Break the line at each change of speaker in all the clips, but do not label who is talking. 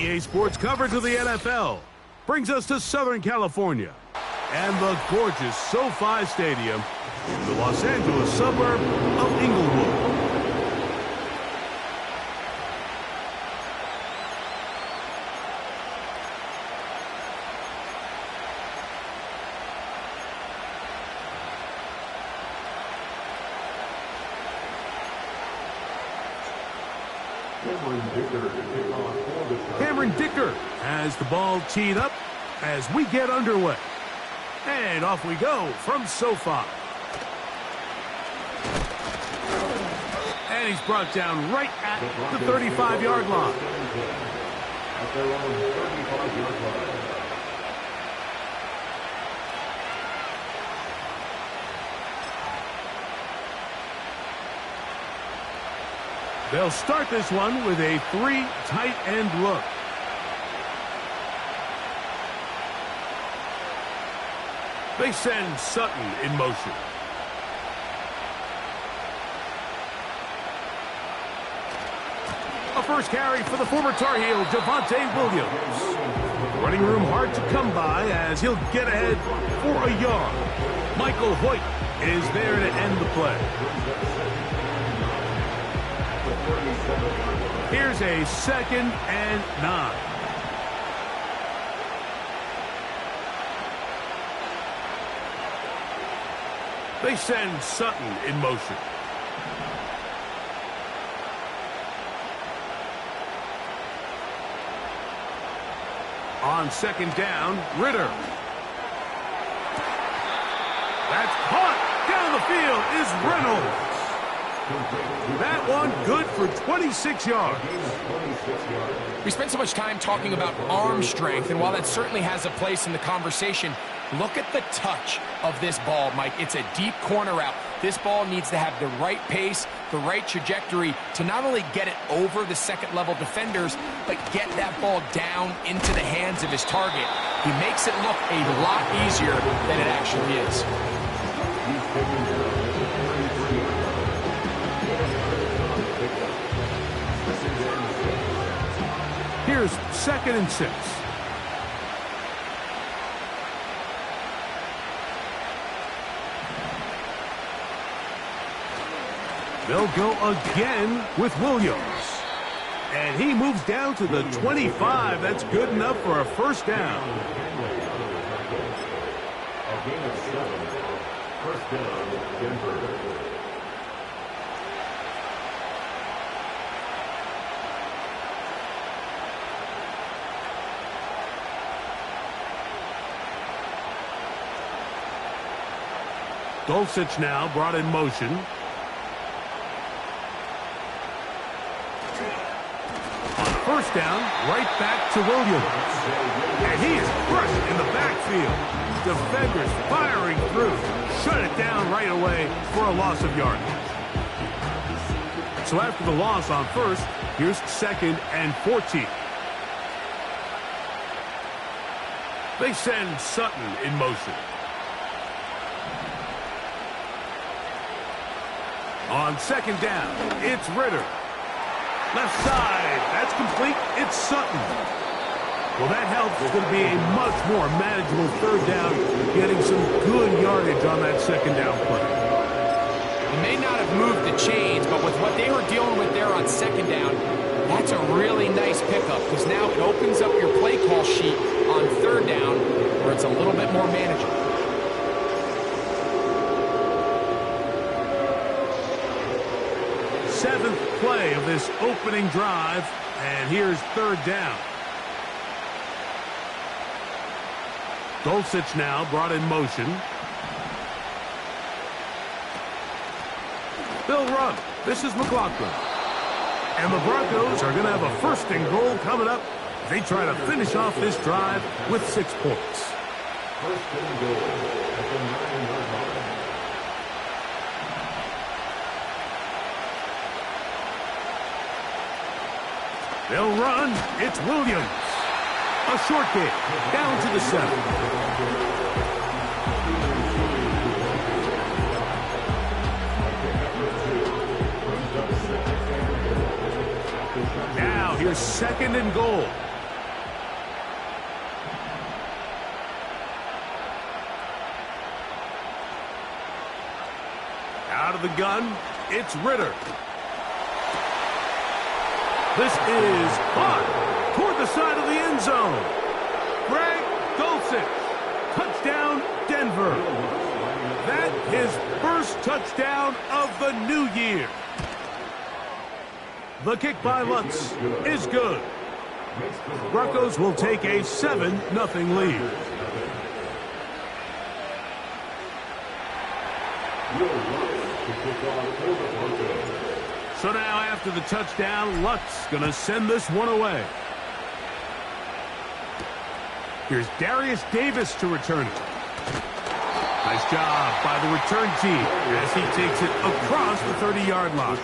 EA Sports coverage of the NFL brings us to Southern California and the gorgeous SoFi Stadium in the Los Angeles suburb of Inglewood. Cameron Dicker has the ball teed up as we get underway. And off we go from SoFi. And he's brought down right at the 35-yard line. At their own 35-yard line. They'll start this one with a 3 tight end look. They send Sutton in motion. A first carry for the former Tar Heel, Javonte Williams. Running room hard to come by as he'll get ahead for a yard. Michael Hoyt is there to end the play. Here's a 2nd and 9. They send Sutton in motion. On 2nd down, Ritter. That's caught. Down the field is Reynolds. That one good for 26 yards.
We spent so much time talking about arm strength, and while that certainly has a place in the conversation, look at the touch of this ball, Mike. It's a deep corner route. This ball needs to have the right pace, the right trajectory to not only get it over the second-level defenders, but get that ball down into the hands of his target. He makes it look a lot easier than it actually is.
Here's 2nd and 6. They'll go again with Williams. And he moves down to the 25. That's good enough for a first down. A gain of 7. First down, Denver. Dulcich now brought in motion. On 1st down, right back to Williams. And he is crushed in the backfield. Defenders firing through. Shut it down right away for a loss of yardage. So after the loss on 1st, here's 2nd and 14. They send Sutton in motion. On 2nd down, it's Ritter. Left side, that's complete. It's Sutton. Well, that helps. It's going to be a much more manageable 3rd down, getting some good yardage on that 2nd down play.
He may not have moved the chains, but with what they were dealing with there on 2nd down, that's a really nice pickup because now it opens up your play call sheet on 3rd down where it's a little bit more manageable.
Seventh play of this opening drive, and here's 3rd down. Dulcich now brought in motion. They'll run. This is McLaughlin. And the Broncos are going to have a 1st and goal coming up. They try to finish off this drive with 6 points. 1st and goal at the 9-yard line. They'll run. It's Williams. A short kick down to the 7. Now here's 2nd and goal. Out of the gun, it's Ritter. This is caught toward the side of the end zone. Greg Dulcich, touchdown Denver. That his first touchdown of the new year. The kick by Lutz is good. Broncos will take a 7-0 lead. So now after the touchdown, Lutz going to send this one away. Here's Darius Davis to return it. Nice job by the return team as he takes it across the 30-yard line.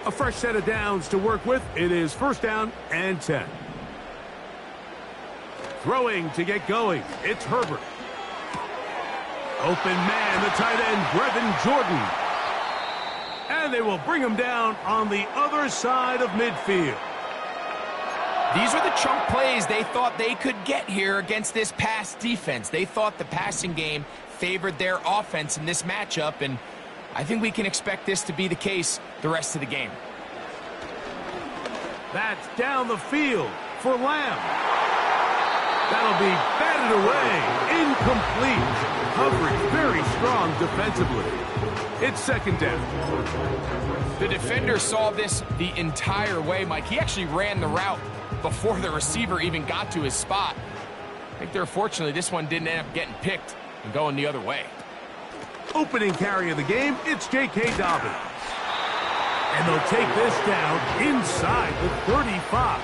A fresh set of downs to work with. It is 1st down and 10. Throwing to get going. It's Herbert. Open man, the tight end, Brevin Jordan. And they will bring him down on the other side of midfield.
These are the chunk plays they thought they could get here against this pass defense. They thought the passing game favored their offense in this matchup, and I think we can expect this to be the case the rest of the game.
That's down the field for Lamb. That'll be batted away. Incomplete. Coverage very strong defensively. It's 2nd down.
The defender saw this the entire way, Mike. He actually ran the route before the receiver even got to his spot. I think they're fortunately this one didn't end up getting picked and going the other way.
Opening carry of the game, it's J.K. Dobbins. And they'll take this down inside the 35.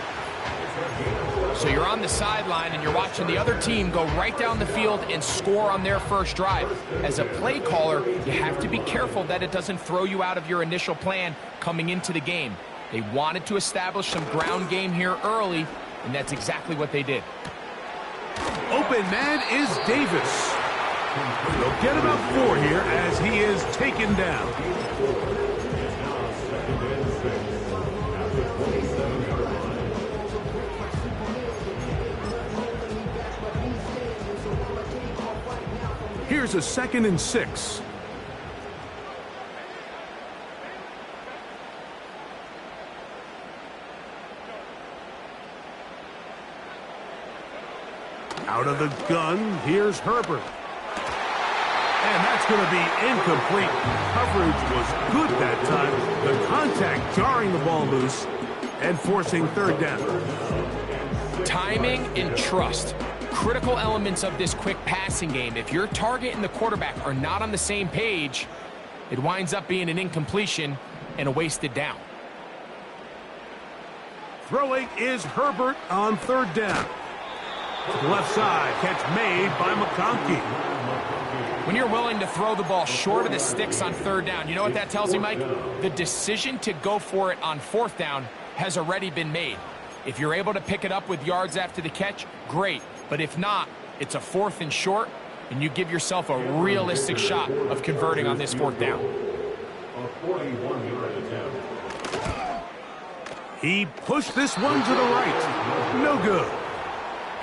So you're on the sideline and you're watching the other team go right down the field and score on their first drive. As a play caller, you have to be careful that it doesn't throw you out of your initial plan coming into the game. They wanted to establish some ground game here early, and that's exactly what they did.
Open man is Davis. They'll get about 4 here as he is taken down. Here's a 2nd and 6. Out of the gun, here's Herbert. And that's going to be incomplete. Coverage was good that time. The contact jarring the ball loose and forcing 3rd down.
Timing and trust. Critical elements of this quick passing game. If your target and the quarterback are not on the same page, it winds up being an incompletion and a wasted down.
Throwing is Herbert on 3rd down. To the left side, catch made by McConkey.
When you're willing to throw the ball short of the sticks on 3rd down, you know what that tells me, Mike? The decision to go for it on 4th down has already been made. If you're able to pick it up with yards after the catch, great. But if not, it's a 4th and short, and you give yourself a realistic shot of converting on this 4th down.
He pushed this one to the right. No good.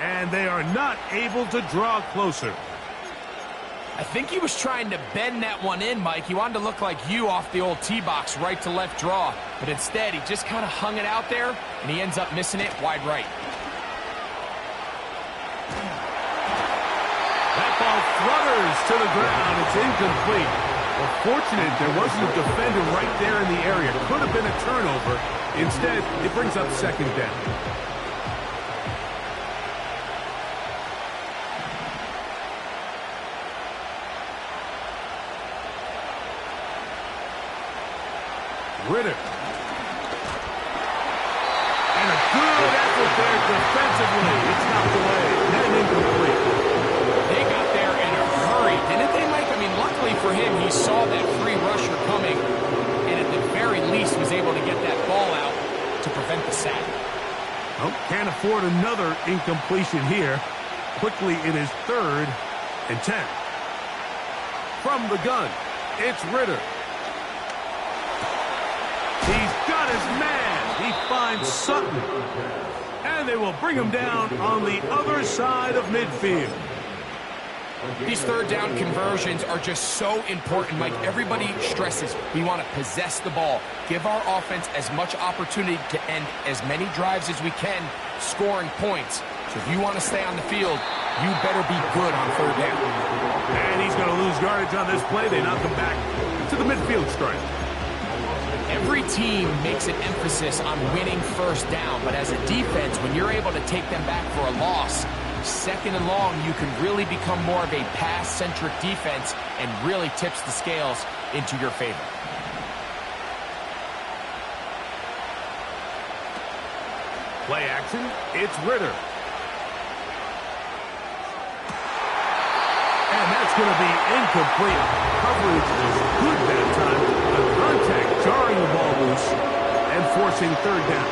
And they are not able to draw closer.
I think he was trying to bend that one in, Mike. He wanted to look like you off the old tee box, right to left draw. But instead, he just kind of hung it out there, and he ends up missing it wide right.
That ball flutters to the ground. It's incomplete. Well, fortunate there wasn't a defender right there in the area. Could have been a turnover. Instead, it brings up 2nd down. Ritter. And a good effort there defensively. It's knocked away and incomplete.
They got there in a hurry, didn't they, Mike? I mean, luckily for him, he saw that free rusher coming and at the very least was able to get that ball out to prevent the sack.
Oh, can't afford another incompletion here. Quickly, it is 3rd and 10. From the gun, it's Ritter. He's got his man. He finds Sutton. And they will bring him down on the other side of midfield.
These third down conversions are just so important, Mike. Everybody stresses we want to possess the ball, give our offense as much opportunity to end as many drives as we can, scoring points. So if you want to stay on the field, you better be good on third down.
And he's going to lose yardage on this play. They knock him back to the midfield stripe.
Every team makes an emphasis on winning first down, but as a defense, when you're able to take them back for a loss, second and long, you can really become more of a pass-centric defense and really tips the scales into your favor.
Play action, it's Ridder. And that's going to be incomplete. Coverage is good that time. The contact jarring the ball loose and forcing third down.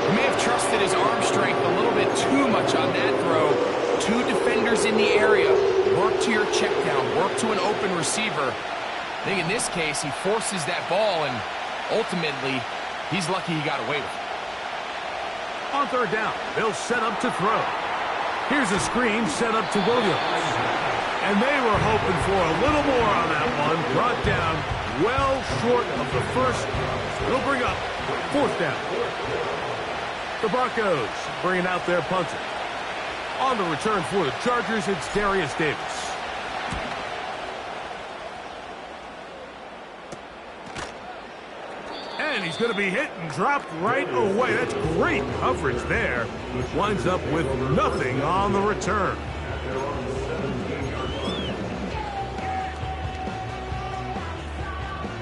You may have trusted his arm strength a little bit too much on that throw. Two defenders in the area. Work to your check down. Work to an open receiver. I think in this case, he forces that ball, and ultimately, he's lucky he got away with it.
On third down, they'll set up to throw. Here's a screen set up to Williams. And they were hoping for a little more on that one. Brought down well short of the first. They'll bring up fourth down. The Broncos bringing out their punter. On the return for the Chargers, it's Darius Davis. And he's going to be hit and dropped right away. That's great coverage there. Winds up with nothing on the return.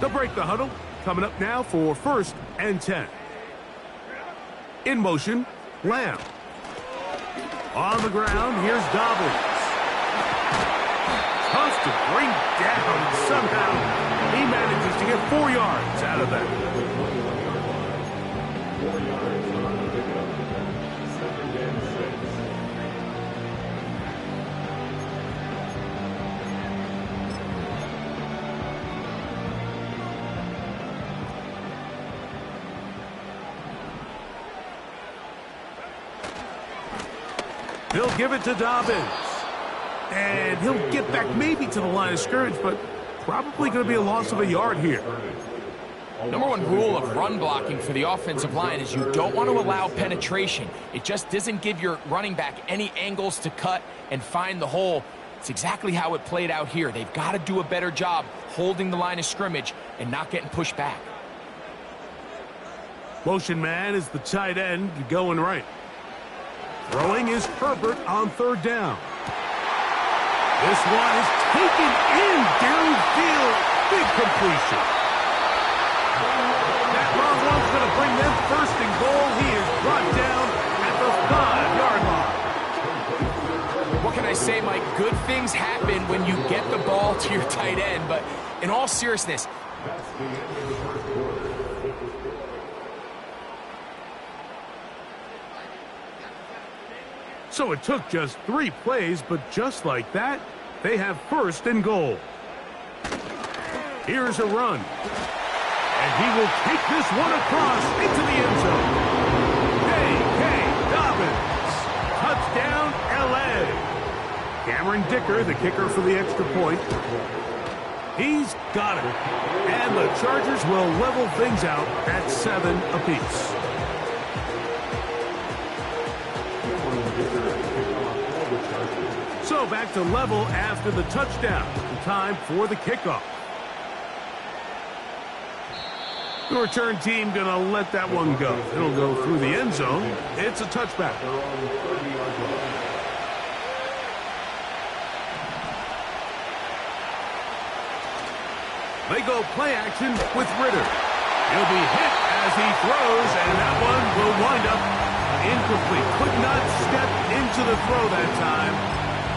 They'll break the huddle. Coming up now for 1st and 10. In motion, Lamb. On the ground, here's Dobbins. Tough to bring down. Somehow, he manages to get 4 yards out of that. They'll give it to Dobbins. And he'll get back maybe to the line of scrimmage, but probably going to be a loss of a yard here.
Number one rule of run blocking for the offensive line is you don't want to allow penetration. It just doesn't give your running back any angles to cut and find the hole. It's exactly how it played out here. They've got to do a better job holding the line of scrimmage and not getting pushed back.
Motion man is the tight end going right. Throwing is Herbert on third down. This one is taken in downfield. Big completion. That long one's going to bring them 1st and goal. He is brought down at the 5-yard line.
What can I say, Mike? Good things happen when you get the ball to your tight end, but in all seriousness,
so it took just 3 plays, but just like that, they have 1st and goal. Here's a run. And he will take this one across into the end zone. A.K. Dobbins. Touchdown, L.A. Cameron Dicker, the kicker for the extra point. He's got it. And the Chargers will level things out at 7 apiece. So back to level after the touchdown. Time for the kickoff. The return team going to let that one go. It'll go through the end zone. It's a touchback. They go play action with Ridder. He'll be hit as he throws, and that one will wind up incomplete. Could not step into the throw that time.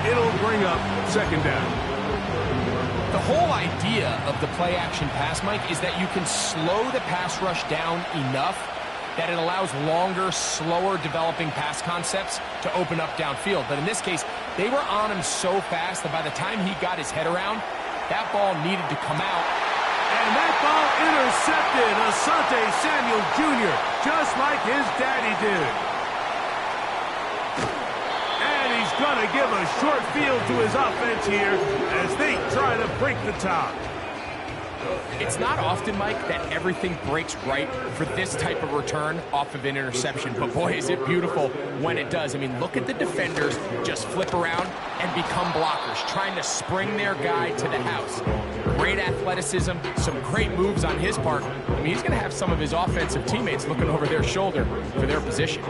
It'll bring up 2nd down.
the whole idea of the play-action pass, Mike, is that you can slow the pass rush down enough that it allows longer, slower developing pass concepts to open up downfield. But in this case, they were on him so fast that by the time he got his head around, that ball needed to come out.
And that ball intercepted. Asante Deontay Samuel Jr., just like his daddy did. And he's going to give a short field to his offense here as they try to break the tie.
It's not often, Mike, that everything breaks right for this type of return off of an interception. But boy, is it beautiful when it does. I mean, look at the defenders just flip around and become blockers, trying to spring their guy to the house. Great athleticism, some great moves on his part. I mean, he's going to have some of his offensive teammates looking over their shoulder for their position.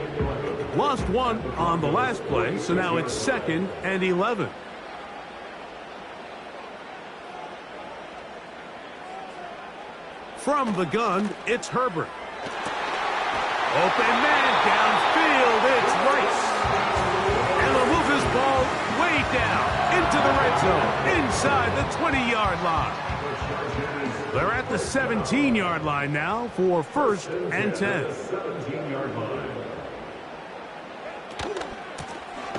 Lost one on the last play, so now it's 2nd and 11. From the gun, it's Herbert. Open man downfield, it's Rice. And they'll move this ball way down into the red zone, inside the 20-yard line. They're at the 17-yard line now for 1st and 10.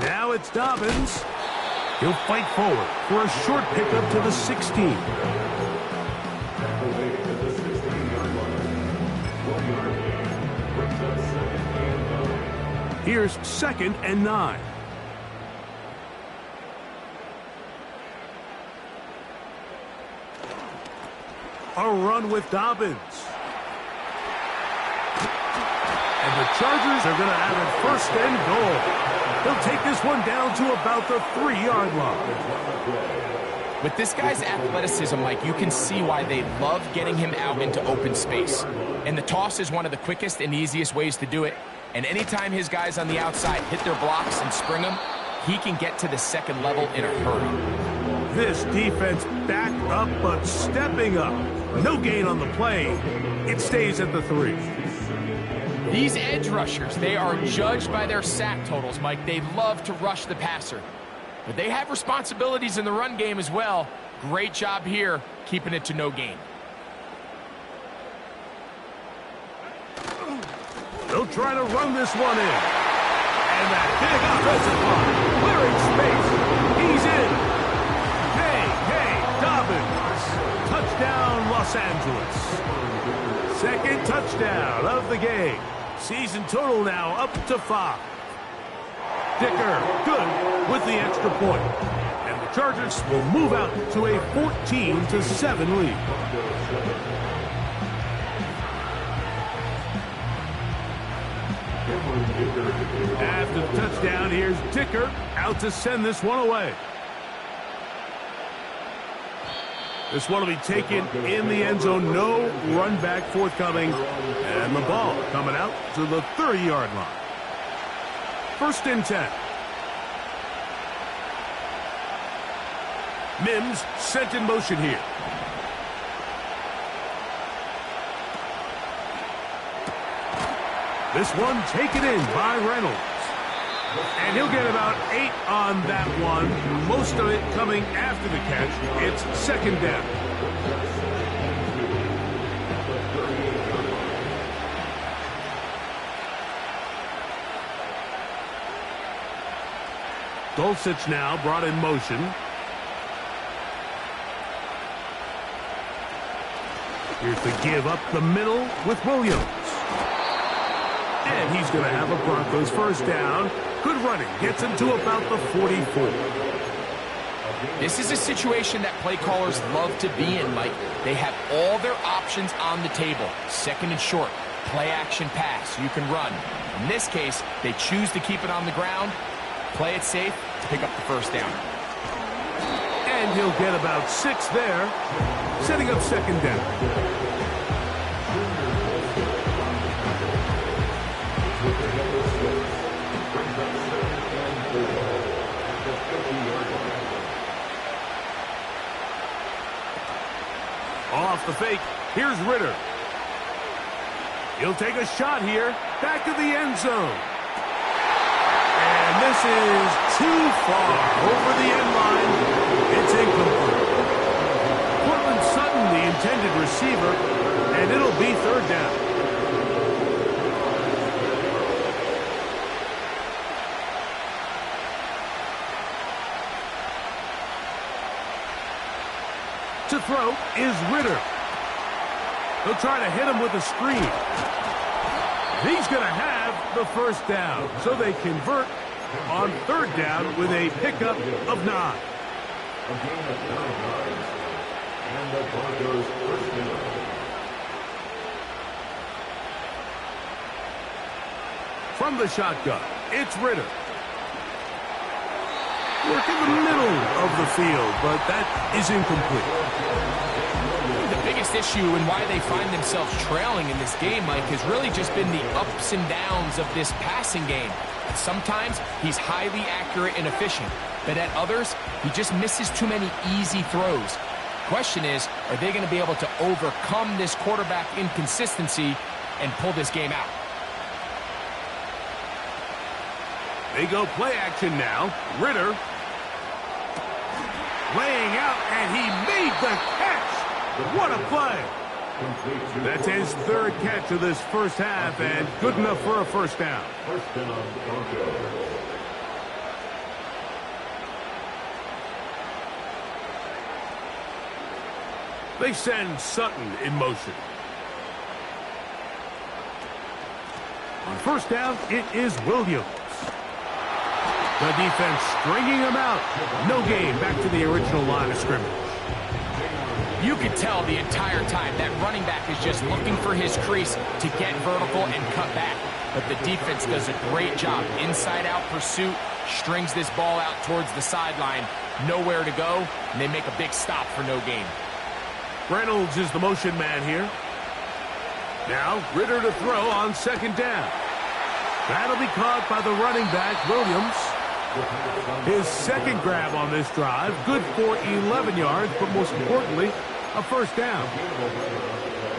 Now it's Dobbins. He'll fight forward for a short pickup to the 16. Here's 2nd and 9. A run with Dobbins. And the Chargers are going to have it 1st and goal. They'll take this one down to about the 3-yard line.
With this guy's athleticism, Mike, you can see why they love getting him out into open space. And the toss is one of the quickest and easiest ways to do it. And anytime his guys on the outside hit their blocks and spring them, he can get to the 2nd level in a hurry.
This defense back up but stepping up. No gain on the play. It stays at the 3.
These edge rushers, they are judged by their sack totals, Mike. They love to rush the passer. But they have responsibilities in the run game as well. Great job here, keeping it to no gain.
They'll try to run this one in. And that big offensive line, clearing space. He's in. Hey, Dobbins. Touchdown, Los Angeles. 2nd touchdown of the game. Season total now up to 5. Dicker, good with the extra point. And the Chargers will move out to a 14-7 lead. After the touchdown, here's Dicker out to send this one away. This one will be taken in the end zone. No run back forthcoming. And the ball coming out to the 30-yard line. 1st and 10. Mims sent in motion here. This one taken in by Reynolds. And he'll get about 8 on that one. Most of it coming after the catch. It's 2nd down. Dulcich now brought in motion. Here's the give up the middle with Williams. And he's going to have a Broncos 1st down. Good running. Gets him to about the 44.
This is a situation that play callers love to be in, Mike. They have all their options on the table. 2nd and short. Play action pass. You can run. In this case, they choose to keep it on the ground. Play it safe to pick up the 1st down.
And he'll get about 6 there, setting up 2nd down. Off the fake, here's Ritter. He'll take a shot here, back of the end zone. And this is too far over the end line. It's incomplete. Courtland Sutton, the intended receiver, and it'll be 3rd down. To throw is Ritter. He'll try to hit him with a screen. He's going to have the first down, so they convert on third down with a pickup of 9.
A gain of 9 yards. And the Broncos first down.
From the shotgun, it's Ritter. Work in the middle of the field, but that is incomplete.
The biggest issue and why they find themselves trailing in this game, Mike, has really just been the ups and downs of this passing game. Sometimes he's highly accurate and efficient, but at others, he just misses too many easy throws. Question is, are they going to be able to overcome this quarterback inconsistency and pull this game out?
They go play action now. Ritter laying out, and he made the catch. What a play. That's his third catch of this first half, and good enough for a first down.
First down, Broncos.
They send Sutton in motion. On first down, it is Williams. The defense stringing him out. No gain. Back to the original line of scrimmage.
You could tell the entire time that running back is just looking for his crease to get vertical and cut back. But the defense does a great job. Inside-out pursuit, strings this ball out towards the sideline. Nowhere to go, and they make a big stop for no gain.
Reynolds is the motion man here. Now, Ritter to throw on second down. That'll be caught by the running back, Williams. His second grab on this drive, good for 11 yards, but most importantly, a first down.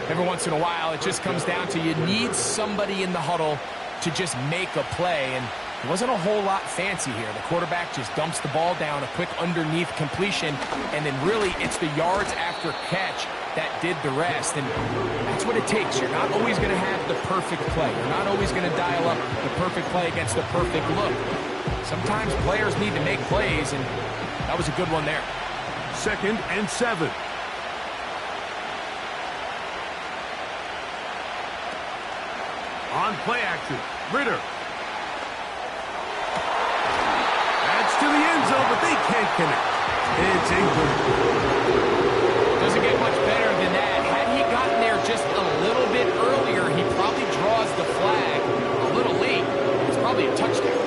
Every once in a while, it just comes down to you need somebody in the huddle to just make a play, and it wasn't a whole lot fancy here. The quarterback just dumps the ball down, a quick underneath completion, and then really it's the yards after catch that did the rest, and that's what it takes. You're not always going to have the perfect play. You're not always going to dial up the perfect play against the perfect look. Sometimes players need to make plays, and that was a good one there.
2nd and 7. On play action, Ritter. That's to the end zone, but they can't connect. It's incomplete.
Doesn't get much better than that. Had he gotten there just a little bit earlier, he probably draws the flag a little late. It's probably a touchdown.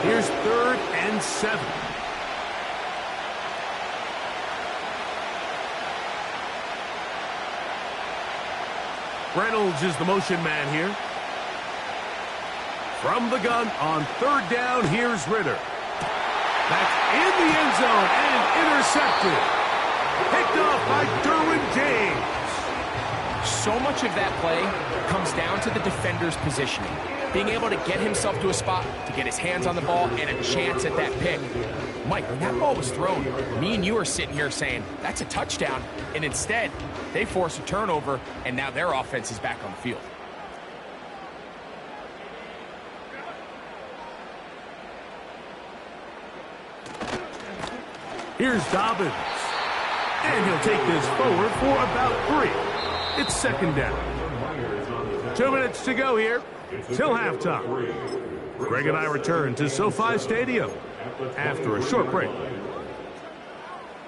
Here's 3rd and 7. Reynolds is the motion man here. From the gun on third down, here's Ritter. That's in the end zone and intercepted. Picked off by Derwin James.
So much of that play comes down to the defender's positioning. Being able to get himself to a spot, to get his hands on the ball, and a chance at that pick. Mike, when that ball was thrown, me and you are sitting here saying, that's a touchdown. And instead, they force a turnover, and now their offense is back on the field.
Here's Dobbins. And he'll take this forward for about 3. It's 2nd down. 2 minutes to go here till halftime. Greg and I return to SoFi Stadium after a short break.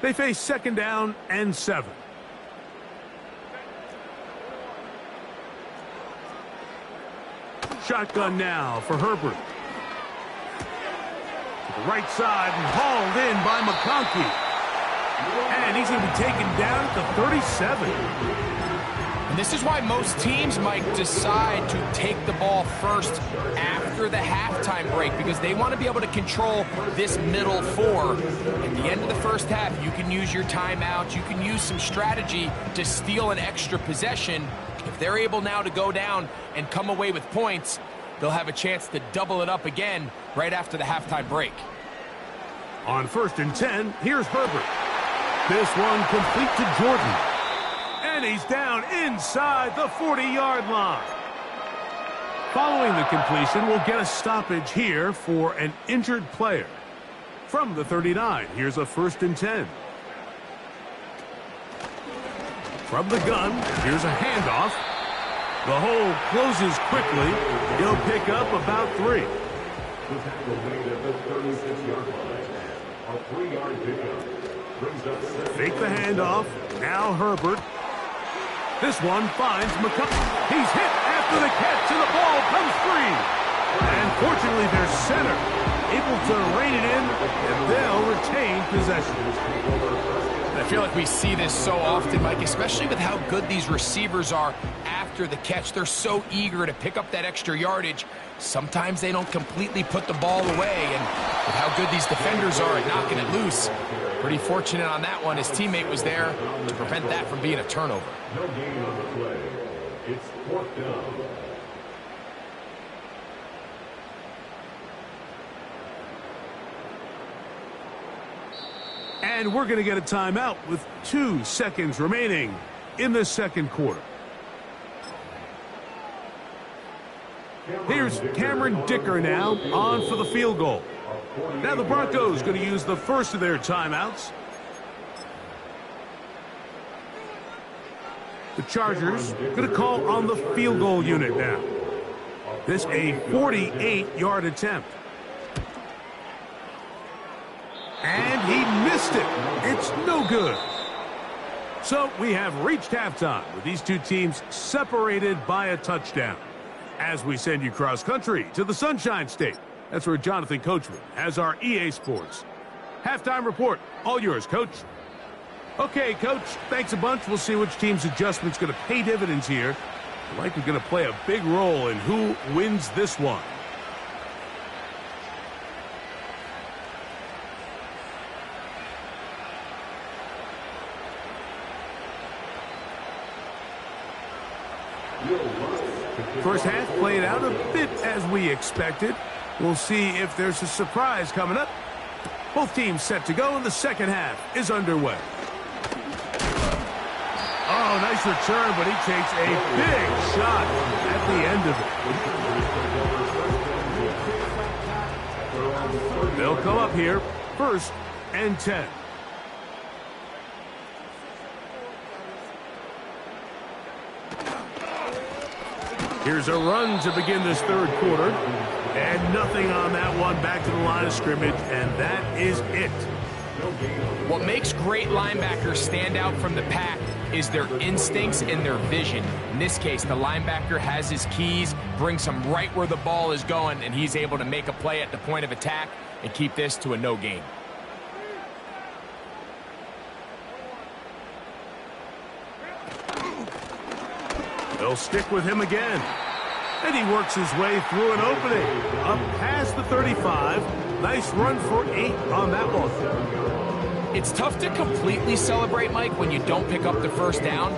They face 2nd down and 7. Shotgun now for Herbert. To the right side and hauled in by McConkey. And he's going to be taken down at the 37.
And this is why most teams might decide to take the ball first after the halftime break, because they want to be able to control this middle 4. At the end of the first half, you can use your timeout. You can use some strategy to steal an extra possession. If they're able now to go down and come away with points, they'll have a chance to double it up again right after the halftime break.
On 1st and 10, here's Herbert. This one complete to Jordan. And he's down inside the 40-yard line. Following the completion, we'll get a stoppage here for an injured player. From the 39, here's a 1st and 10. From the gun, here's a handoff. The hole closes quickly. He'll pick up about 3.
The tackle made at the 36-yard line. A 3-yard pickup. Brings up 7.
Fake the handoff. Now Herbert. This one finds McConkey. He's hit after the catch, and the ball comes free. And fortunately, their center able to rein it in, and they'll retain possession.
I feel like we see this so often, Mike, especially with how good these receivers are after the catch. They're so eager to pick up that extra yardage. Sometimes they don't completely put the ball away, and with how good these defenders are at knocking it loose, pretty fortunate on that one. His teammate was there to prevent that from being a turnover.
No gain on the play. It's 4th down.
And we're going to get a timeout with 2 seconds remaining in the second quarter. Here's Cameron Dicker now on for the field goal. Now the Broncos going to use the first of their timeouts. The Chargers going to call on the field goal unit now. This a 48-yard attempt. And he missed it. It's no good. So we have reached halftime with these two teams separated by a touchdown. As we send you cross-country to the Sunshine State. That's where Jonathan Coachman has our EA Sports halftime report. All yours, Coach. Okay, Coach, thanks a bunch. We'll see which team's adjustment's going to pay dividends here. Likely going to play a big role in who wins this one. First half played out a bit as we expected. We'll see if there's a surprise coming up. Both teams set to go, and the second half is underway. Oh, nice return, but he takes a big shot at the end of it. They'll come up here, 1st and 10. Here's a run to begin this third quarter. And nothing on that one. Back to the line of scrimmage, and that is it.
What makes great linebackers stand out from the pack is their instincts and their vision. In this case, the linebacker has his keys, brings him right where the ball is going, and he's able to make a play at the point of attack and keep this to a no gain.
They'll stick with him again. And he works his way through an opening. Up past the 35. Nice run for 8 on that one.
It's tough to completely celebrate, Mike, when you don't pick up the first down.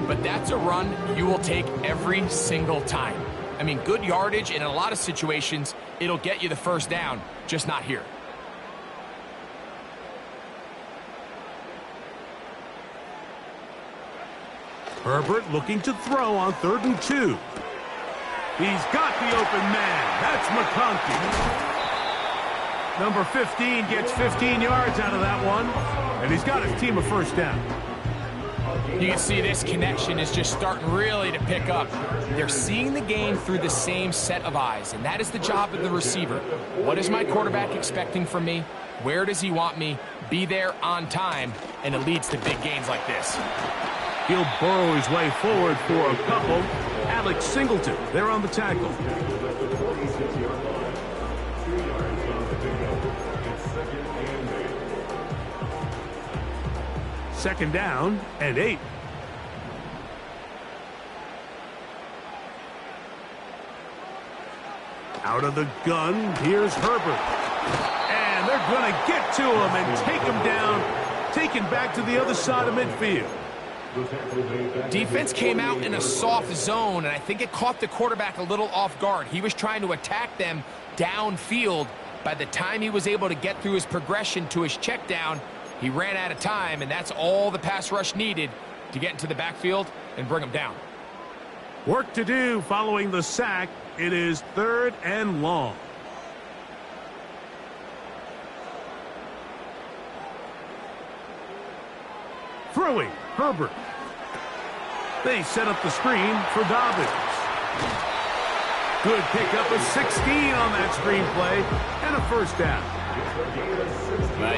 But that's a run you will take every single time. I mean, good yardage, and in a lot of situations, it'll get you the first down, just not here.
Herbert looking to throw on 3rd and 2. He's got the open man. That's McConkey. Number 15 gets 15 yards out of that one. And he's got his team a first down.
You can see this connection is just starting really to pick up. They're seeing the game through the same set of eyes, and that is the job of the receiver. What is my quarterback expecting from me? Where does he want me? Be there on time, and it leads to big gains like this.
He'll burrow his way forward for a couple. Alex Singleton, they're on the tackle. Second down and 8. Out of the gun, here's Herbert. And they're going to get to him and take him down, taken back to the other side of midfield.
Defense came out in a soft zone, and I think it caught the quarterback a little off guard. He was trying to attack them downfield. By the time he was able to get through his progression to his check down, he ran out of time, and that's all the pass rush needed to get into the backfield and bring him down.
Work to do following the sack. It is 3rd and long. Throwing, Herbert. They set up the screen for Dobbins. Good pickup of 16 on that screenplay and a first down.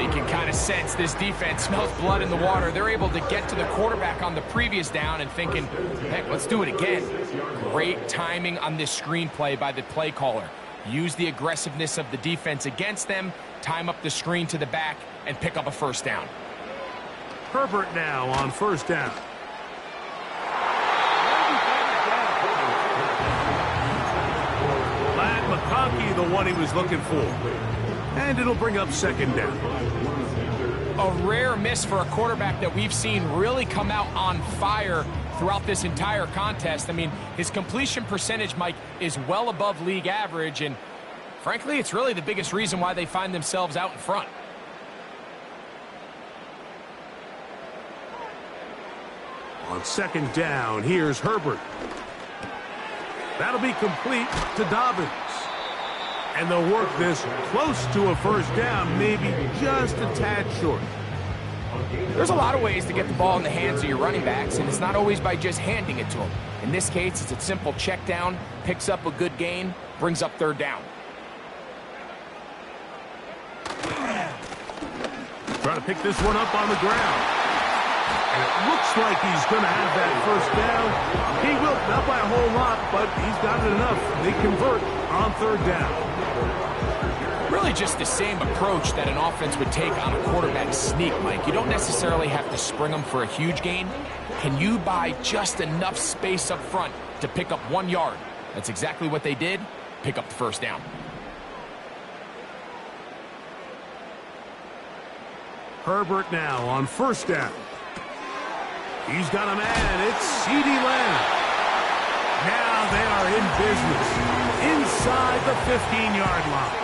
You can kind of sense this defense smells blood in the water. They're able to get to the quarterback on the previous down and thinking, heck, let's do it again. Great timing on this screenplay by the play caller. Use the aggressiveness of the defense against them, time up the screen to the back, and pick up a first down.
Herbert now on first down. Ladd McConkey, the one he was looking for. And it'll bring up second down.
A rare miss for a quarterback that we've seen really come out on fire throughout this entire contest. I mean, his completion percentage, Mike, is well above league average, and frankly, it's really the biggest reason why they find themselves out in front.
On second down, here's Herbert. That'll be complete to Dobbins. And they'll work this close to a first down, maybe just a tad short.
There's a lot of ways to get the ball in the hands of your running backs, and it's not always by just handing it to them. In this case, it's a simple check down, picks up a good gain, brings up third down.
Trying to pick this one up on the ground. And it looks like he's going to have that first down. He will, not by a whole lot, but he's got it enough. They convert on third down.
Really just the same approach that an offense would take on a quarterback sneak, Mike. You don't necessarily have to spring them for a huge gain. Can you buy just enough space up front to pick up 1 yard? That's exactly what they did. Pick up the first down.
Herbert now on first down. He's got a man. It's CeeDee Lamb. Now they are in business inside the 15-yard line.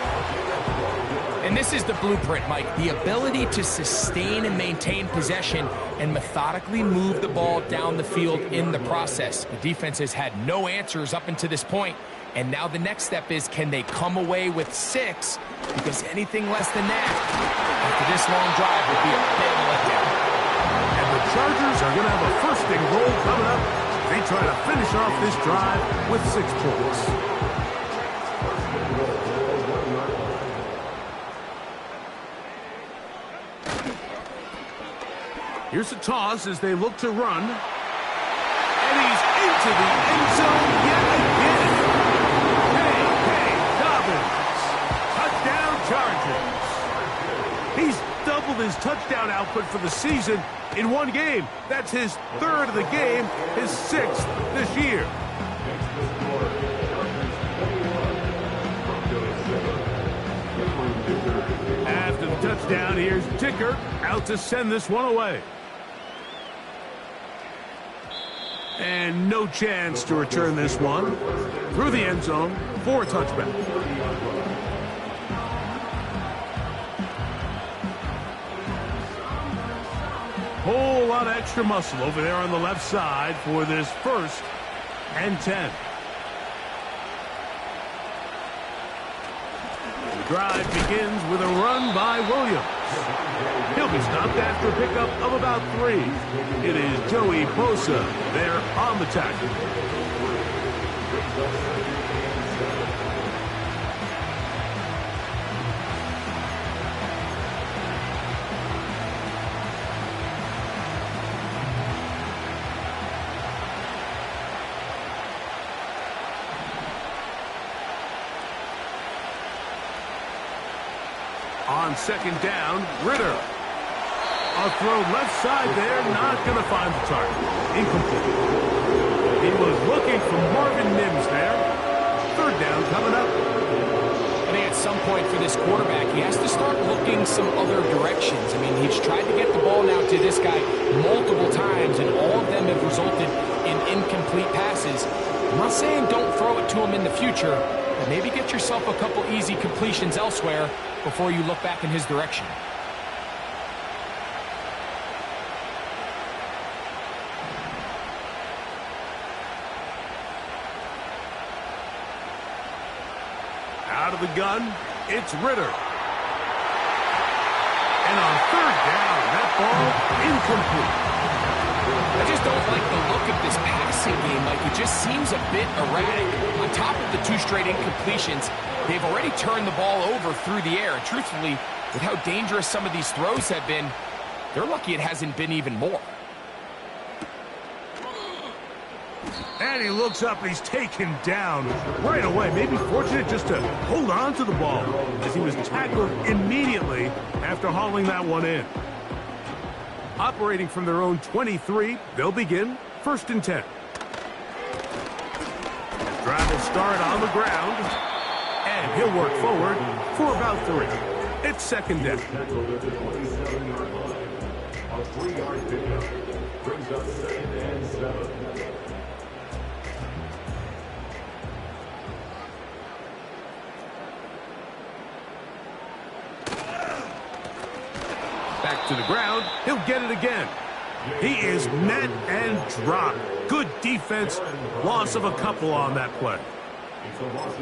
And this is the blueprint, Mike. The ability to sustain and maintain possession and methodically move the ball down the field in the process. The defense has had no answers up until this point, and now the next step is, can they come away with 6? Because anything less than that, after this long drive, would be a big letdown.
And the Chargers are going to have a first and goal coming up. They try to finish off this drive with 6 points. Here's a toss as they look to run. And he's into the end zone yet again. Hey, Dobbins. Touchdown Chargers. He's doubled his touchdown output for the season in 1 game. That's his 3rd of the game, his 6th this year. After the touchdown, here's Dicker out to send this one away. And no chance to return this one through the end zone for a touchback. Whole lot of extra muscle over there on the left side for this 1st and 10. The drive begins with a run by Williams. He'll be stopped after a pickup of about 3. It is Joey Bosa there on the tackle. On second down, Ritter. A throw left side there, not going to find the target. Incomplete. He was looking for Marvin Mims there. 3rd down coming up.
I think at some point for this quarterback, he has to start looking some other directions. I mean, he's tried to get the ball now to this guy multiple times, and all of them have resulted in incomplete passes. I'm not saying don't throw it to him in the future, but maybe get yourself a couple easy completions elsewhere before you look back in his direction.
Out of the gun, it's Ritter. And on 3rd down, that ball incomplete.
I just don't like the look of this passing game. Like, it just seems a bit erratic. On top of the 2 straight incompletions, they've already turned the ball over through the air. And truthfully, with how dangerous some of these throws have been, they're lucky it hasn't been even more.
And he looks up, and he's taken down right away. Maybe fortunate just to hold on to the ball as he was tackled immediately after hauling that one in. Operating from their own 23, they'll begin 1st and 10. Drive will start on the ground, and he'll work forward for about 3. It's 2nd down.
A 3-yard pickup brings up 2nd and 7.
Back to the ground. He'll get it again. He is met and dropped. Good defense. Loss of a couple on that play.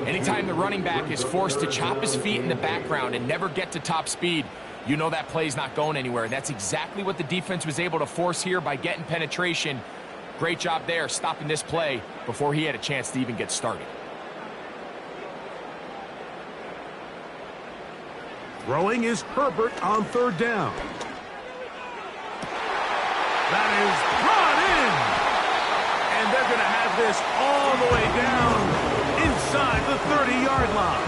Anytime the running back is forced to chop his feet in the background and never get to top speed, you know that play's not going anywhere. That's exactly what the defense was able to force here by getting penetration. Great job there, stopping this play before he had a chance to even get started.
Throwing is Herbert on 3rd down. That is brought in. And they're going to have this all the way down inside the 30-yard line.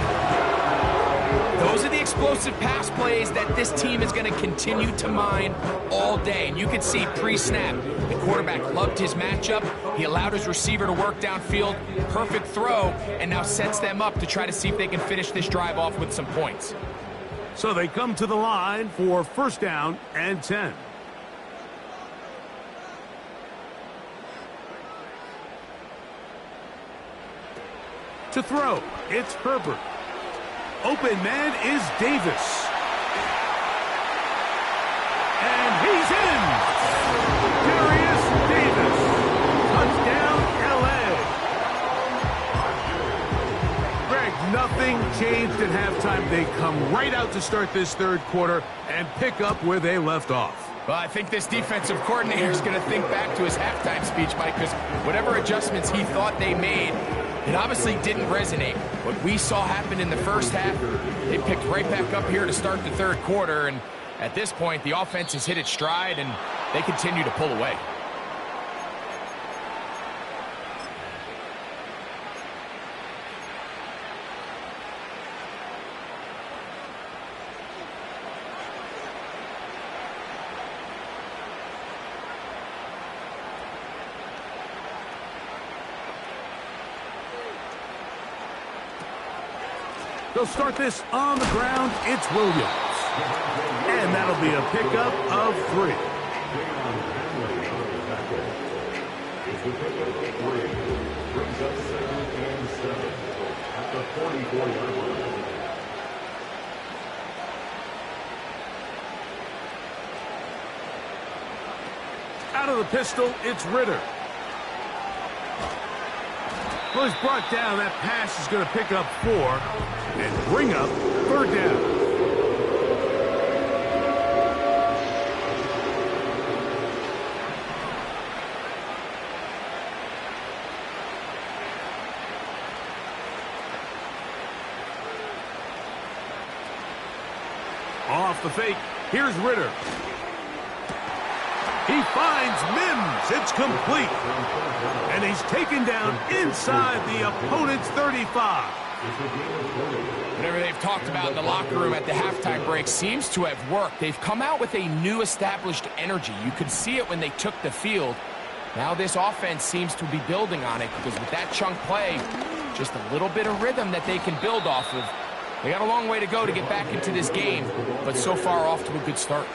Those are the explosive pass plays that this team is going to continue to mine all day. And you can see pre-snap, the quarterback loved his matchup. He allowed his receiver to work downfield. Perfect throw, and now sets them up to try to see if they can finish this drive off with some points.
So they come to the line for 1st down and 10. To throw, it's Herbert. Open man is Davis. And he's in. Darius Davis. Touchdown, L.A. Greg, nothing changed at halftime. They come right out to start this 3rd quarter and pick up where they left off.
Well, I think this defensive coordinator is going to think back to his halftime speech, Mike, because whatever adjustments he thought they made, it obviously didn't resonate. What we saw happen in the 1st half, they picked right back up here to start the 3rd quarter, and at this point, the offense has hit its stride, and they continue to pull away.
They'll start this on the ground. It's Williams. And that'll be a pickup of 3.
Brings up 2nd and 7 at the 44-yard line.
Out of the pistol, it's Ritter. Well, he's brought down. That pass is going to pick up 4 and bring up 3rd down. Off the fake, here's Ritter. He finds Mims. It's complete. And he's taken down inside the opponent's 35.
Whatever they've talked about in the locker room at the halftime break seems to have worked. They've come out with a new established energy. You could see it when they took the field. Now this offense seems to be building on it because with that chunk play, just a little bit of rhythm that they can build off of. They got a long way to go to get back into this game, but so far off to a good start.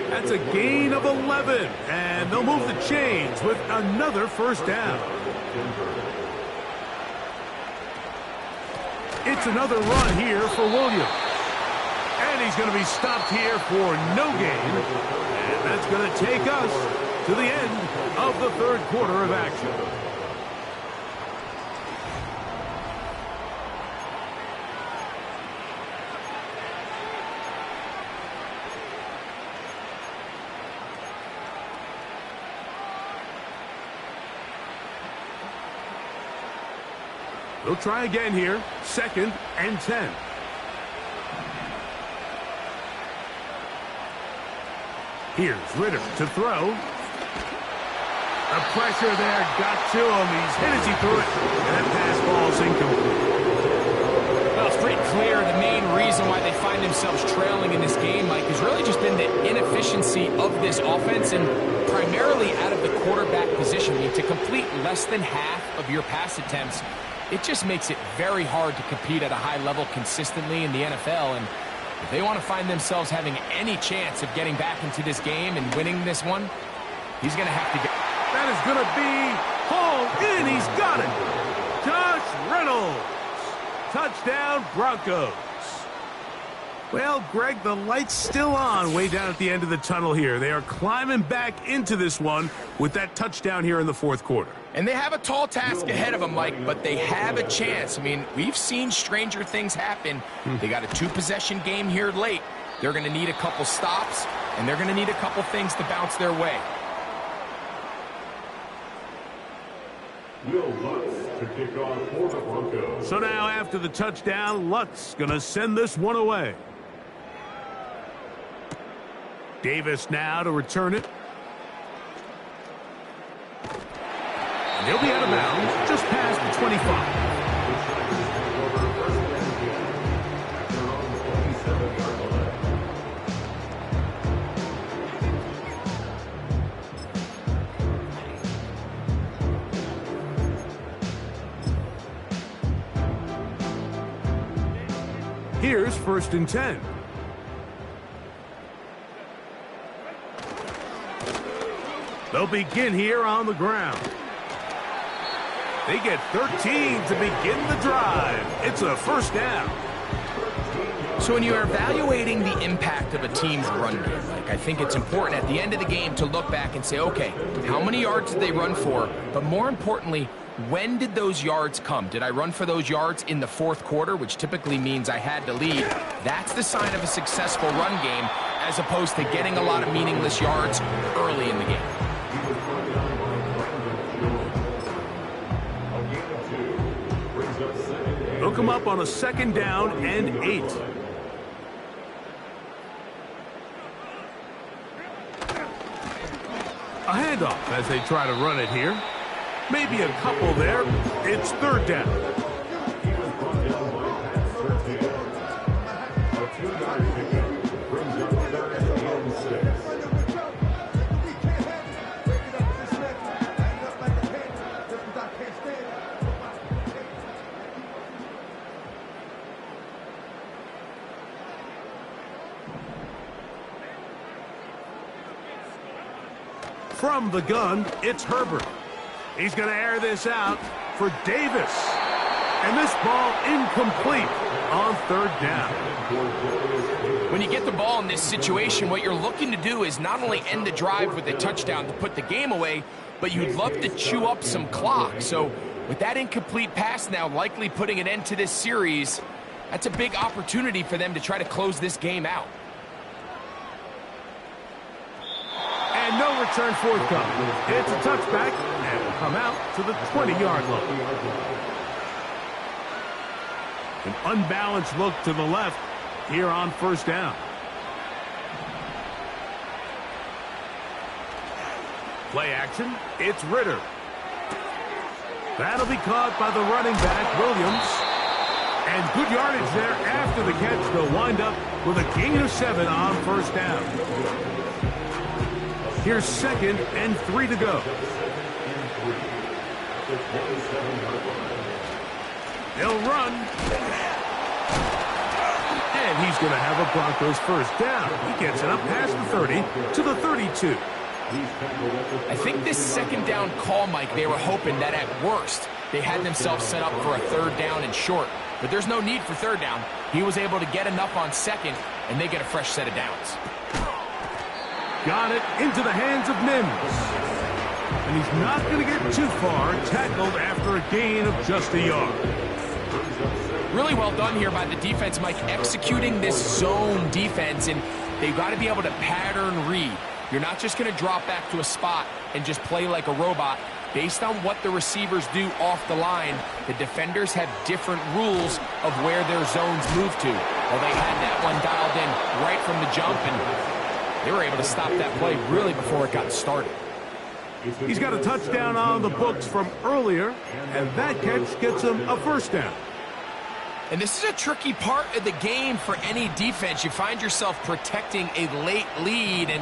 That's a gain of 11, and they'll move the chains with another 1st down. It's another run here for Williams. And he's going to be stopped here for no gain. And that's going to take us to the end of the 3rd quarter of action. They'll try again here. 2nd and 10. Here's Ritter to throw. The pressure there got to him. He's hit as he threw it. And that pass ball's incomplete.
Well, it's pretty clear the main reason why they find themselves trailing in this game, Mike, has really just been the inefficiency of this offense and primarily out of the quarterback position. I mean, to complete less than half of your pass attempts, it just makes it very hard to compete at a high level consistently in the NFL. And if they want to find themselves having any chance of getting back into this game and winning this one, he's going to have to get...
That is going to be hauled in. He's got it. Josh Reynolds. Touchdown, Broncos. Well, Greg, the light's still on way down at the end of the tunnel here. They are climbing back into this one with that touchdown here in the 4th quarter.
And they have a tall task ahead of them, Mike, but they have a chance. I mean, we've seen stranger things happen. They got a 2-possession game here late. They're going to need a couple stops, and they're going to need a couple things to bounce their way.
Will Lutz to kick off for the Broncos.
So now after the touchdown, Lutz going to send this one away. Davis now to return it. And he'll be out of bounds just past the 25. Here's 1st and 10. They'll begin here on the ground. They get 13 to begin the drive. It's a 1st down.
So when you're evaluating the impact of a team's run game, like, I think it's important at the end of the game to look back and say, okay, how many yards did they run for? But more importantly, when did those yards come? Did I run for those yards in the 4th quarter, which typically means I had to lead? That's the sign of a successful run game, as opposed to getting a lot of meaningless yards early in the game.
They'll come up on a 2nd down and 8. A handoff as they try to run it here. Maybe a couple there. It's 3rd down.
He was brought down by pass 13. A 2-yard pickup brings up 3rd and 6.
From the gun, it's Herbert. He's going to air this out for Davis. And this ball incomplete on 3rd down.
When you get the ball in this situation, what you're looking to do is not only end the drive with a touchdown to put the game away, but you'd love to chew up some clock. So with that incomplete pass now likely putting an end to this series, that's a big opportunity for them to try to close this game out.
And no return forthcoming. It's a touchback, and will come out to the 20-yard line. An unbalanced look to the left here on 1st down. Play action, it's Ritter. That'll be caught by the running back, Williams. And good yardage there after the catch. They'll wind up with a gain of 7 on 1st down. Here's 2nd and 3 to go. They'll run. And he's going to have a Broncos 1st down. He gets it up past the 30 to the 32.
I think this 2nd down call, Mike, they were hoping that at worst they had themselves set up for a 3rd down and short. But there's no need for 3rd down. He was able to get enough on 2nd, and they get a fresh set of downs.
Got it into the hands of Mims. And he's not going to get too far, tackled after a gain of just a yard.
Really well done here by the defense, Mike, executing this zone defense, and they've got to be able to pattern read. You're not just going to drop back to a spot and just play like a robot. Based on what the receivers do off the line, the defenders have different rules of where their zones move to. Well, they had that one dialed in right from the jump, and they were able to stop that play really before it got started.
He's got a touchdown on the books from earlier, and that catch gets him a first down.
And this is a tricky part of the game for any defense. You find yourself protecting a late lead, and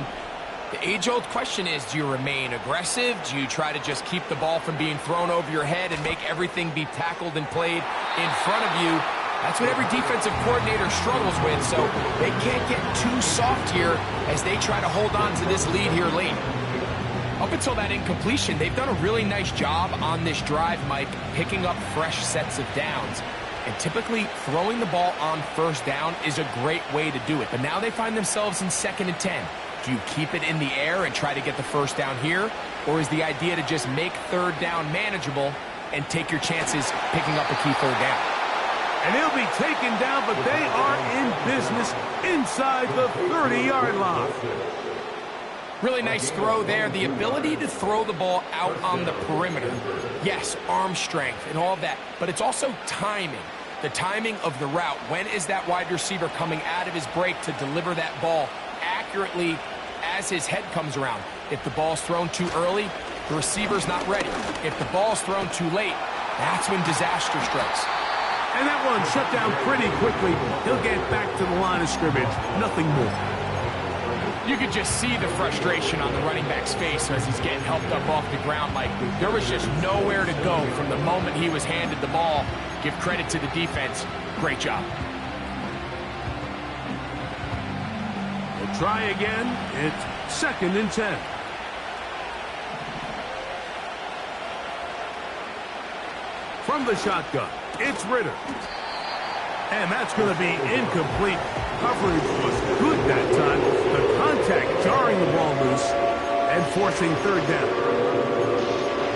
the age-old question is, do you remain aggressive? Do you try to just keep the ball from being thrown over your head and make everything be tackled and played in front of you? That's what every defensive coordinator struggles with, so they can't get too soft here as they try to hold on to this lead here late. Up until that incompletion, they've done a really nice job on this drive, Mike, picking up fresh sets of downs. And typically, throwing the ball on first down is a great way to do it. But now they find themselves in 2nd and 10. Do you keep it in the air and try to get the first down here? Or is the idea to just make 3rd down manageable and take your chances picking up a key 3rd down?
And he'll be taken down, but they are in business inside the 30-yard line.
Really nice throw there. The ability to throw the ball out on the perimeter. Yes, arm strength and all of that, but it's also timing. The timing of the route. When is that wide receiver coming out of his break to deliver that ball accurately as his head comes around? If the ball's thrown too early, the receiver's not ready. If the ball's thrown too late, that's when disaster strikes.
And that one shut down pretty quickly. He'll get back to the line of scrimmage. Nothing more.
You could just see the frustration on the running back's face as he's getting helped up off the ground. Like, there was just nowhere to go from the moment he was handed the ball. Give credit to the defense. Great job.
We'll try again. It's 2nd and 10. From the shotgun, it's Ritter. And that's going to be incomplete. Coverage was good that time. The contact jarring the ball loose and forcing 3rd down.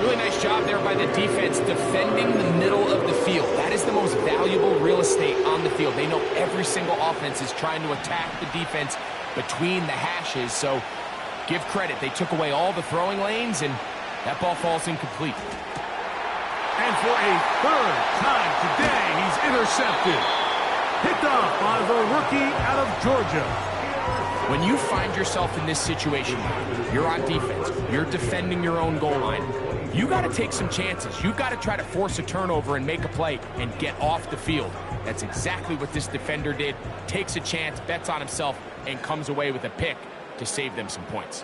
Really nice job there by the defense defending the middle of the field. That is the most valuable real estate on the field. They know every single offense is trying to attack the defense between the hashes. So give credit. They took away all the throwing lanes, and that ball falls incomplete.
And for a 3rd time today, he's intercepted. Picked off by the rookie out of Georgia.
When you find yourself in this situation, you're on defense, you're defending your own goal line, you got to take some chances. You've got to try to force a turnover and make a play and get off the field. That's exactly what this defender did. Takes a chance, bets on himself, and comes away with a pick to save them some points.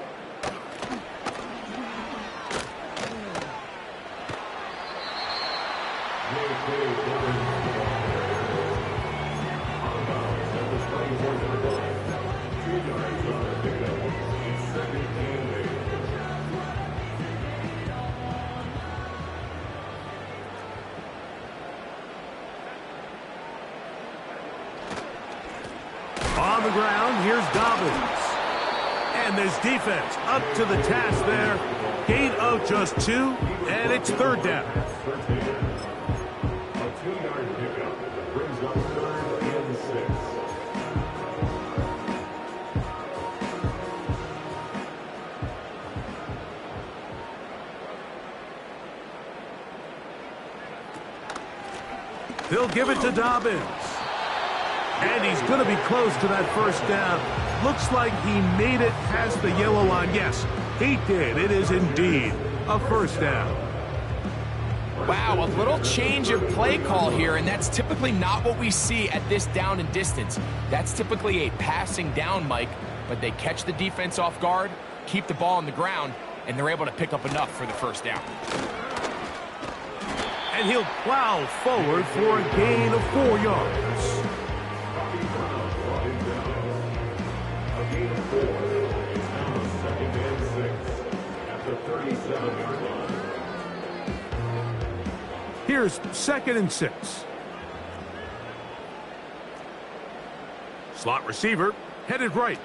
On the ground, here's Dobbins. And this defense up to the task there. Gain of just 2, and it's 3rd down.
A 2-yard pickup brings up 3rd and 6.
They'll give it to Dobbins. And he's going to be close to that first down. Looks like he made it past the yellow line. Yes, he did. It is indeed a first down.
Wow, a little change of play call here, and that's typically not what we see at this down and distance. That's typically a passing down, Mike, but they catch the defense off guard, keep the ball on the ground, and they're able to pick up enough for the first down.
And he'll plow forward for a gain of 4 yards.
A gain of 4. It's now 2nd and 6 at the 37-yard line.
Here's 2nd and 6. Slot receiver headed right.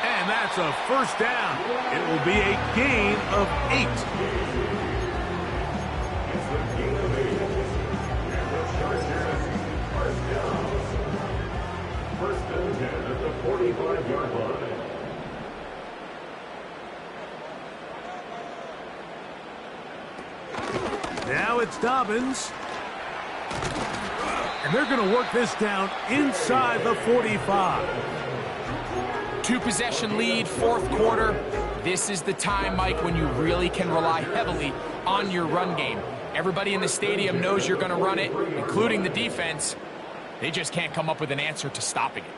And that's a first down. It will be a gain of 8.
It's a gain of 8. And the Chargers first down. First and 10 at the 45-yard line.
Now it's Dobbins. And they're going to work this down inside the 45.
Two-possession lead, fourth quarter. This is the time, Mike, when you really can rely heavily on your run game. Everybody in the stadium knows you're going to run it, including the defense. They just can't come up with an answer to stopping it.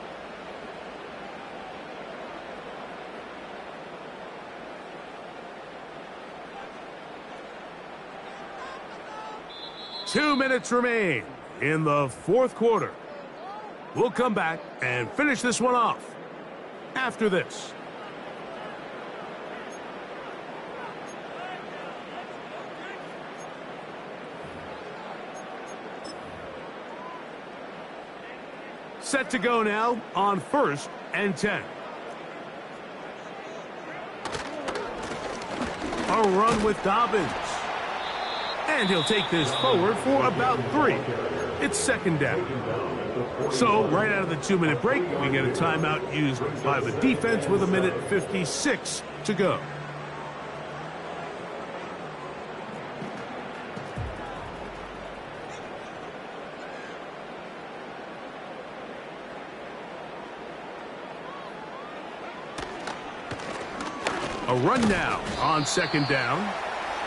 Two minutes remain in the fourth quarter. We'll come back and finish this one off after this. Set to go now on 1st and 10. A run with Dobbins. And he'll take this forward for about 3. It's second down. So, right out of the 2-minute break, we get a timeout used by the defense with 1:56 to go. A run now on second down.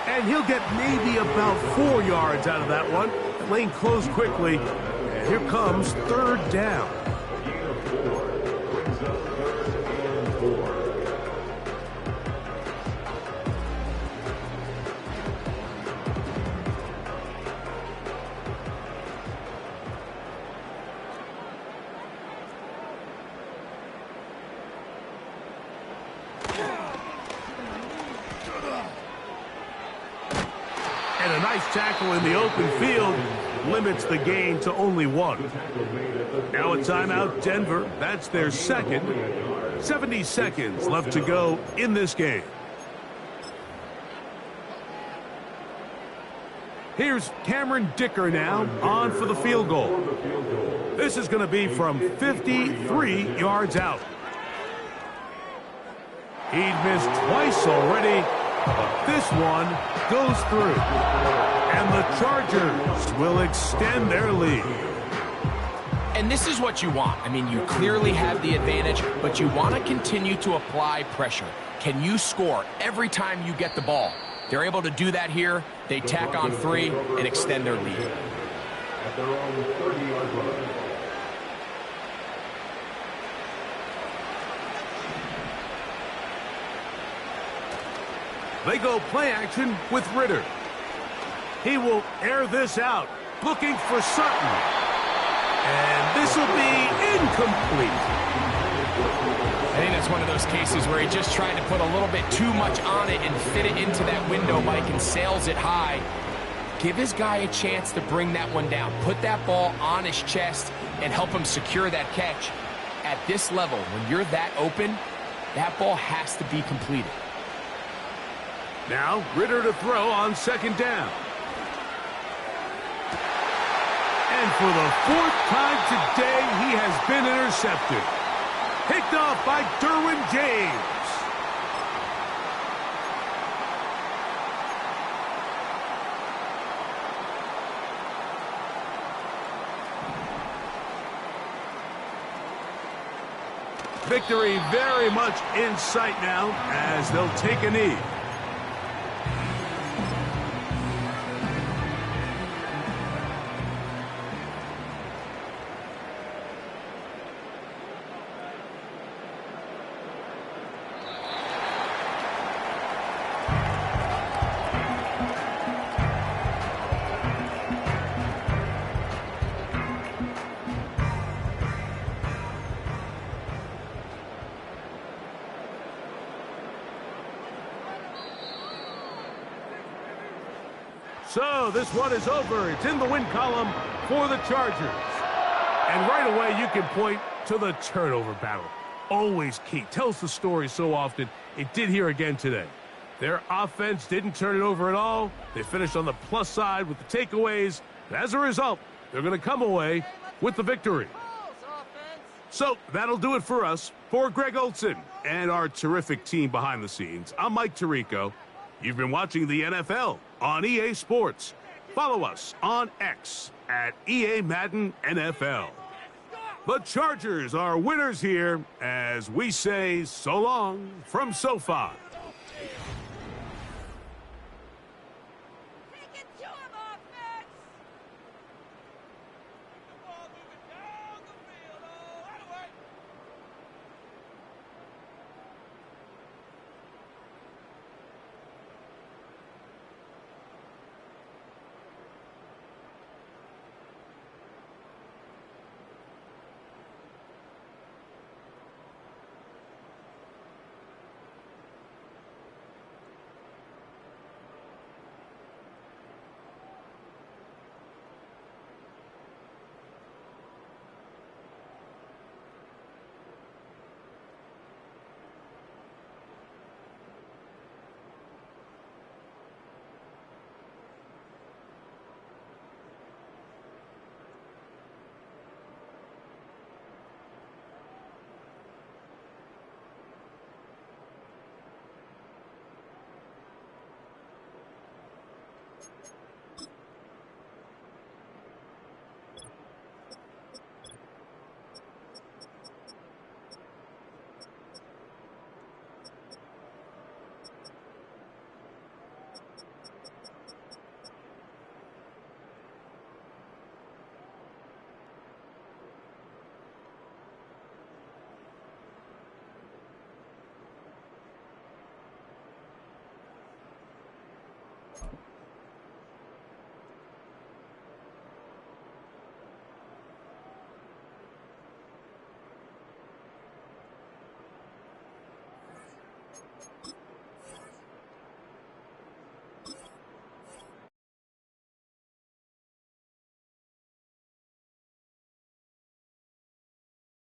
And he'll get maybe about 4 yards out of that one. The lane closed quickly. And here comes third down.
Gain of 4 brings up 3rd and 4.
And a nice tackle in the open field limits the gain to only 1. Now a timeout, Denver. That's their second. 70 seconds left to go in this game. Here's Cameron Dicker now on for the field goal. This is going to be from 53 yards out. He'd missed twice already, but this one goes through. And the Chargers will extend their lead.
And this is what you want. I mean, you clearly have the advantage, but you want to continue to apply pressure. Can you score every time you get the ball? They're able to do that here. They tack on 3 and extend their lead.
At their own 30-yard line.
They go play action with Ritter. He will air this out, looking for Sutton. And this will be incomplete.
I think that's one of those cases where he just tried to put a little bit too much on it and fit it into that window, Mike, and sails it high. Give his guy a chance to bring that one down. Put that ball on his chest and help him secure that catch. At this level, when you're that open, that ball has to be completed.
Now, Ritter to throw on second down. And for the 4th time today, he has been intercepted. Picked off by Derwin James. Victory very much in sight now as they'll take a knee. So this one is over. It's in the win column for the Chargers. And right away you can point to the turnover battle. Always key. Tells the story so often. It did here again today. Their offense didn't turn it over at all. They finished on the plus side with the takeaways. And as a result, they're going to come away with the victory. So that'll do it for us. For Greg Olson and our terrific team behind the scenes, I'm Mike Tirico. You've been watching the NFL on EA Sports. Follow us on X at EA Madden NFL. The Chargers are winners here as we say so long from SoFi.